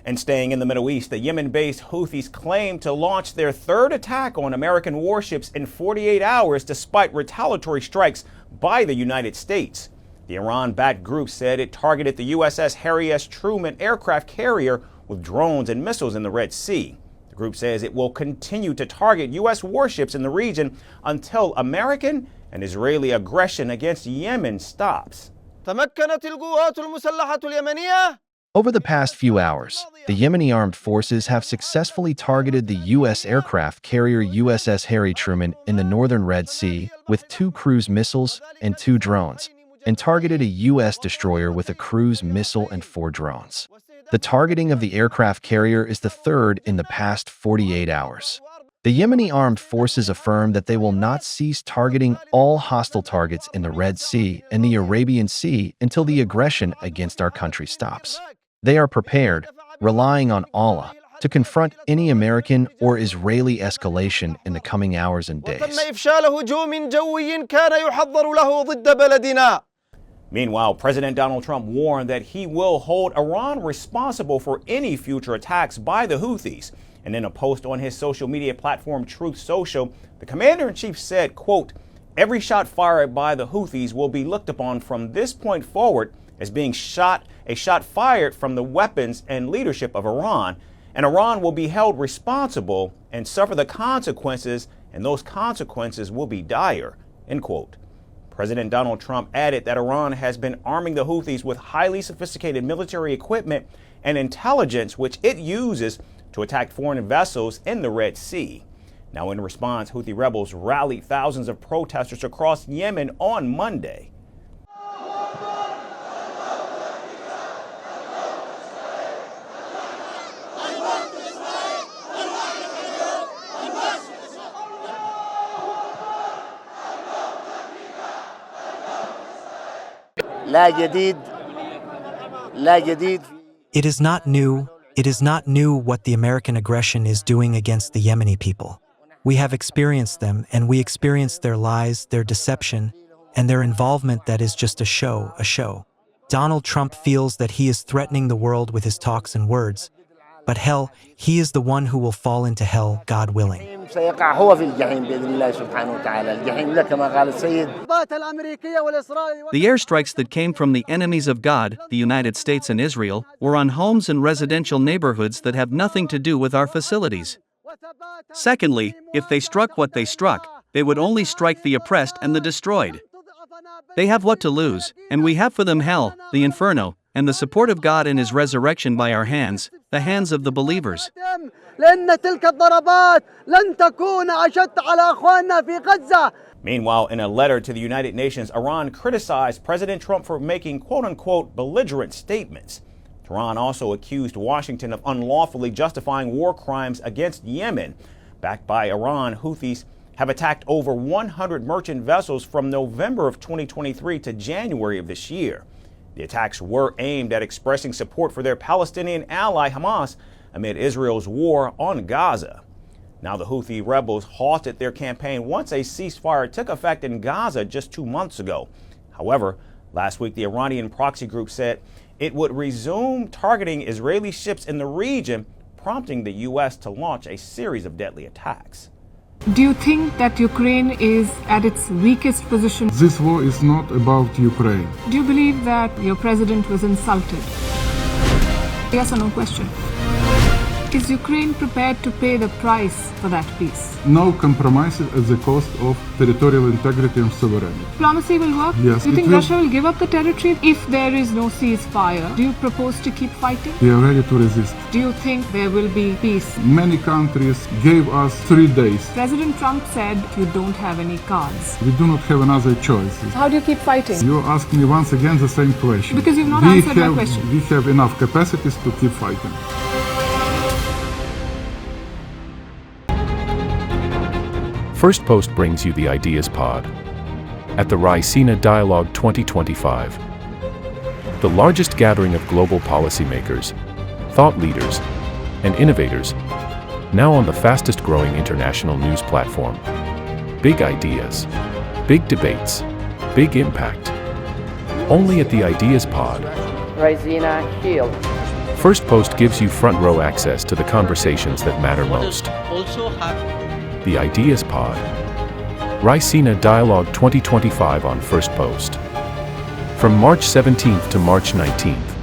And staying in the Middle East, the Yemen-based Houthis claim to launch their third attack on American warships in 48 hours despite retaliatory strikes by the United States. The Iran-backed group said it targeted the USS Harry S. Truman aircraft carrier with drones and missiles in the Red Sea. The group says it will continue to target U.S. warships in the region until American and Israeli aggression against Yemen stops. Over the past few hours, the Yemeni armed forces have successfully targeted the U.S. aircraft carrier USS Harry Truman in the northern Red Sea with 2 cruise missiles and 2 drones, and targeted a U.S. destroyer with a cruise missile and 4 drones. The targeting of the aircraft carrier is the third in the past 48 hours. The Yemeni armed forces affirm that they will not cease targeting all hostile targets in the Red Sea and the Arabian Sea until the aggression against our country stops. They are prepared, relying on Allah, to confront any American or Israeli escalation in the coming hours and days. Meanwhile, President Donald Trump warned that he will hold Iran responsible for any future attacks by the Houthis. And in a post on his social media platform Truth Social, the commander-in-chief said, quote, "Every shot fired by the Houthis will be looked upon from this point forward as being a shot fired from the weapons and leadership of Iran, and Iran will be held responsible and suffer the consequences, and those consequences will be dire," end quote. President Donald Trump added that Iran has been arming the Houthis with highly sophisticated military equipment and intelligence, which it uses to attack foreign vessels in the Red Sea. Now, in response, Houthi rebels rallied thousands of protesters across Yemen on Monday. It is not new. It is not new what the American aggression is doing against the Yemeni people. We have experienced them, and we experienced their lies, their deception, and their involvement that is just a show. Donald Trump feels that he is threatening the world with his talks and words. But hell, he is the one who will fall into hell, God willing. The airstrikes that came from the enemies of God, the United States and Israel, were on homes and residential neighborhoods that have nothing to do with our facilities. Secondly, if they struck what they struck, they would only strike the oppressed and the destroyed. They have what to lose, and we have for them hell, the inferno, and the support of God in His resurrection by our hands, the hands of the believers. Meanwhile, in a letter to the United Nations, Iran criticized President Trump for making quote-unquote belligerent statements. Tehran also accused Washington of unlawfully justifying war crimes against Yemen. Backed by Iran, Houthis have attacked over 100 merchant vessels from November of 2023 to January of this year. The attacks were aimed at expressing support for their Palestinian ally Hamas amid Israel's war on Gaza. Now, the Houthi rebels halted their campaign once a ceasefire took effect in Gaza just 2 months ago. However, last week the Iranian proxy group said it would resume targeting Israeli ships in the region, prompting the U.S. to launch a series of deadly attacks. Do you think that Ukraine is at its weakest position? This war is not about Ukraine. Do you believe that your president was insulted? Yes or no question. Is Ukraine prepared to pay the price for that peace? No compromises at the cost of territorial integrity and sovereignty. Diplomacy will work? Yes. Do you think Russia will give up the territory if there is no ceasefire? Do you propose to keep fighting? We are ready to resist. Do you think there will be peace? Many countries gave us 3 days. President Trump said you don't have any cards. We do not have another choice. How do you keep fighting? You ask me once again the same question. Because you've not answered my question. We have enough capacities to keep fighting. Firstpost brings you the Ideas Pod at the Raisina Dialogue 2025, the largest gathering of global policymakers, thought leaders, and innovators, now on the fastest growing international news platform. Big ideas, big debates, big impact. Only at the Ideas Pod. Raisina Shield. Firstpost gives you front row access to the conversations that matter most. The Ideas Pod. Raisina Dialogue 2025 on Firstpost. From March 17th to March 19th.